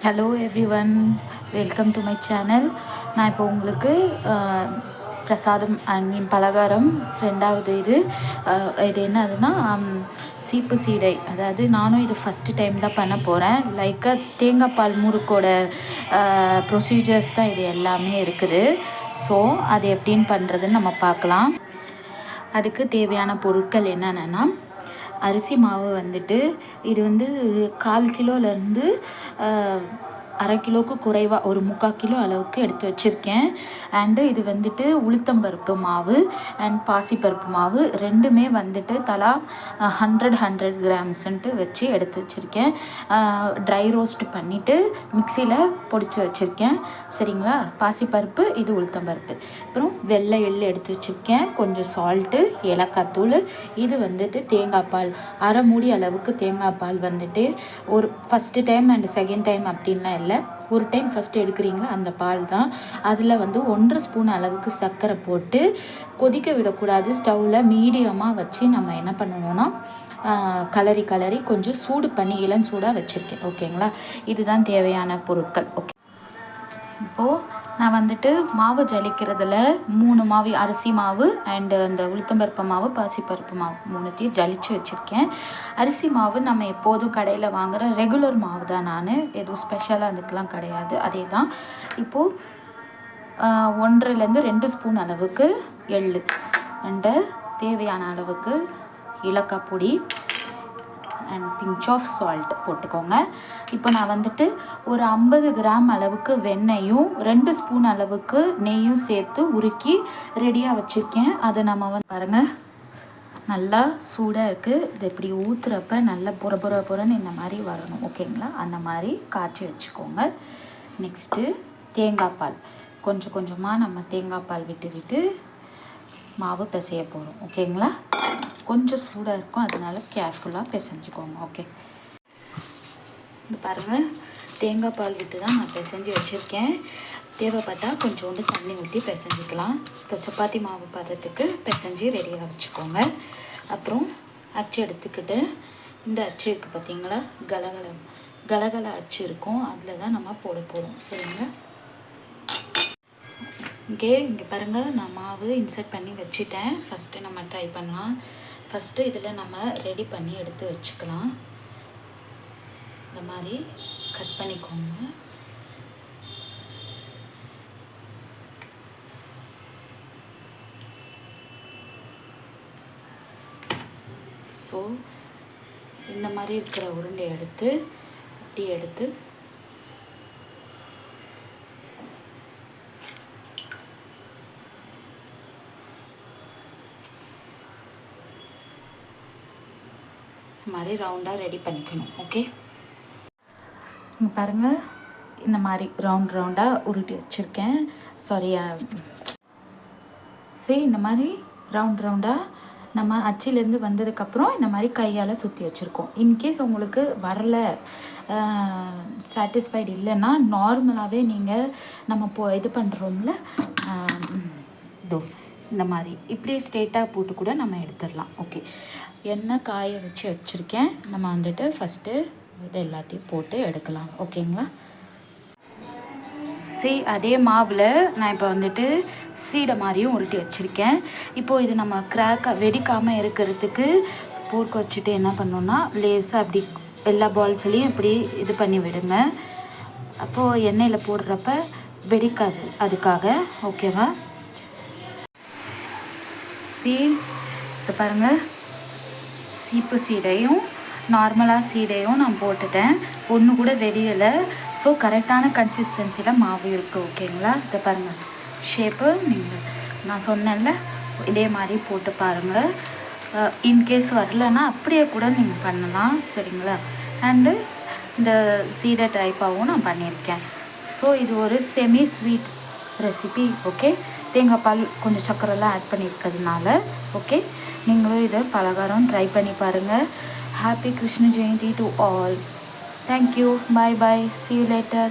Hello everyone, welcome to my channel. நான் இப்போ உங்களுக்கு பிரசாதம் பலகாரம் ரெண்டாவது இது என்னதுன்னா சீப்பு சீடை. அதாவது நானும் இது ஃபஸ்ட்டு டைம் தான் பண்ண போகிறேன். லைக்காக தேங்காய் பால் முறுக்கோட ப்ரொசீஜர்ஸ் தான் இது எல்லாமே இருக்குது. ஸோ அது எப்படின்னு பண்ணுறதுன்னு நம்ம பார்க்கலாம். அதுக்கு தேவையான பொருட்கள் என்னென்னா, அரிசி மாவு வந்துட்டு இது வந்து 1/4 கிலோலேருந்து அரை கிலோவுக்கு குறைவாக ஒரு 3/4 கிலோ அளவுக்கு எடுத்து வச்சுருக்கேன். அண்டு இது வந்துட்டு உளுத்தம்பருப்பு மாவு அண்ட் பாசிப்பருப்பு மாவு ரெண்டுமே வந்துட்டு தலா 100 கிராம்ஸுன்ட்டு வச்சு எடுத்து வச்சுருக்கேன். ட்ரை ரோஸ்ட் பண்ணிவிட்டு மிக்சியில் பொடிச்சு வச்சுருக்கேன். சரிங்களா? பாசிப்பருப்பு, இது உளுத்தம்பருப்பு. அப்புறம் வெள்ளை எள்ளு எடுத்து வச்சுருக்கேன். கொஞ்சம் சால்ட்டு, ஏலக்காய் தூள். இது வந்துட்டு தேங்காய் பால், அரை மூடி அளவுக்கு தேங்காய் பால் வந்துட்டு ஒரு first time and second time அப்படின்லாம் இல்லை, ஒரு டைம் ஃபஸ்ட்டு எடுக்கிறீங்களா அந்த பால் தான். அதில் வந்து 1.5 ஸ்பூன் அளவுக்கு சர்க்கரை போட்டு கொதிக்க விடக்கூடாது. ஸ்டவ்வில் மீடியமாக வச்சு நம்ம என்ன பண்ணணும்னா கலரி கொஞ்சம் சூடு பண்ணி இளஞ்சூடாக வச்சுருக்கேன். ஓகேங்களா? இதுதான் தேவையான பொருட்கள். ஓகே, இப்போது நான் வந்துட்டு மாவு ஜலிக்கிறதுல 3 மாவு, அரிசி மாவு அண்டு அந்த உளுத்தம்பருப்பு மாவு, பாசிப்பருப்பு மாவு 3த்தையும் ஜலிச்சு வச்சுருக்கேன். அரிசி மாவு நம்ம எப்போதும் கடையில் வாங்குகிற ரெகுலர் மாவு தான். நான் எதுவும் ஸ்பெஷலாக அதுக்கெலாம் கிடையாது, அதே தான். இப்போது 1-2 ஸ்பூன் அளவுக்கு எள்ளு அண்டு தேவையான அளவுக்கு ஏலக்காய் பொடி அண்ட் பிஞ்ச் ஆஃப் சால்ட் போட்டுக்கோங்க. இப்போ நான் வந்துட்டு ஒரு 50 கிராம் அளவுக்கு வெண்ணெயும் 2 ஸ்பூன் அளவுக்கு நெய்யும் சேர்த்து உருக்கி ரெடியாக வச்சுருக்கேன். அதை நம்ம பாருங்கள், நல்லா சூடாக இருக்குது. இது இப்படி ஊற்றுறப்ப நல்லா புறன்னு இந்த மாதிரி வரணும். ஓகேங்களா? அந்த மாதிரி காய்ச்சி வச்சுக்கோங்க. நெக்ஸ்ட்டு தேங்காய் பால், கொஞ்சம் கொஞ்சமாக நம்ம தேங்காய் பால் விட்டு மாவு பிசைய போகிறோம். ஓகேங்களா? கொஞ்சம் சூடாக இருக்கும், அதனால கேர்ஃபுல்லாக பிசைஞ்சுக்கோங்க. ஓகே, இது பாருங்கள், தேங்காய் பால் விட்டு தான் நான் பிசைஞ்சு வச்சுருக்கேன். தேவைப்பட்டால் கொஞ்சோண்டு தண்ணி ஊற்றி பிசைஞ்சிக்கலாம். சப்பாத்தி மாவு பதத்துக்கு பிசைஞ்சு ரெடியாக வச்சுக்கோங்க. அப்புறம் அச்சு எடுத்துக்கிட்டு, இந்த அச்சு இருக்குது பார்த்தீங்களா, கலகல அச்சு இருக்கும், அதில் தான் நம்ம போட போகிறோம். சரிங்களா? இங்கே பாருங்கள், நான் மாவு இன்சர்ட் பண்ணி வச்சுட்டேன். ஃபஸ்ட்டு நம்ம ட்ரை பண்ணலாம். ஃபஸ்ட்டு இதில் நம்ம ரெடி பண்ணி எடுத்து வச்சுக்கலாம். இந்த மாதிரி கட் பண்ணிக்கோங்க. ஸோ இந்த மாதிரி இருக்கிற உருண்டை எடுத்து அப்படி எடுத்து மாதிரி ரவுண்டாக ரெடி பண்ணிக்கணும். ஓகே, இங்கே பாருங்கள், இந்த மாதிரி ரவுண்டாக உருட்டி வச்சுருக்கேன். இந்த மாதிரி ரவுண்டாக நம்ம அச்சிலேருந்து வந்ததுக்கப்புறம் இந்த மாதிரி கையால் சுற்றி வச்சுருக்கோம். இன்கேஸ் உங்களுக்கு வரலை, சாட்டிஸ்ஃபைடு இல்லைன்னா நார்மலாகவே நீங்கள் நம்ம இது பண்ணுறோம்ல, இந்த மாதிரி இப்படியே ஸ்ட்ரெயிட்டாக போட்டு கூட நம்ம எடுத்துடலாம். ஓகே, எண்ணெய் காய வச்சு வச்சுருக்கேன். நம்ம வந்துட்டு ஃபஸ்ட்டு இது எல்லாத்தையும் போட்டு எடுக்கலாம். ஓகேங்களா? அதே மாவில் நான் இப்போ வந்துட்டு சீடை மாதிரியும் உருட்டி வச்சுருக்கேன். இப்போது இது நம்ம வெடிக்காமல் இருக்கிறதுக்கு போர்க்கு வச்சுட்டு என்ன பண்ணோன்னா, லேசாக அப்படி எல்லா பால்ஸ்லேயும் இப்படி இது பண்ணி விடுங்க. அப்போது எண்ணெயில் போடுறப்ப வெடிக்காது, அதுக்காக. ஓகேவா? இப்போ பாருங்கள், சீப்பு சீடையும் நார்மலாக சீடையும் நான் போட்டுட்டேன். ஒன்று கூட வெடியலை. ஸோ கரெக்டான கன்சிஸ்டன்சியில் மாவு இருக்குது. ஓகேங்களா? இதை பாருங்கள், ஷேப்பு நீங்கள் நான் சொன்னேன்ல, இதே மாதிரி போட்டு பாருங்கள். இன்கேஸ் வரலன்னா அப்படியே கூட நீங்கள் பண்ணலாம். சரிங்களா? அண்டு இந்த சீடை டைப்பாகவும் நான் பண்ணியிருக்கேன். ஸோ இது ஒரு செமி ஸ்வீட் ரெசிபி. ஓகே, தேங்காய் பால் கொஞ்சம் சக்கரெல்லாம் ஆட் பண்ணியிருக்கிறதுனால. ஓகே, நீங்களும் இதை பலகாரம் ட்ரை பண்ணி பாருங்கள். Happy Krishna Jayanthi to all. Thank you. Bye. See you later.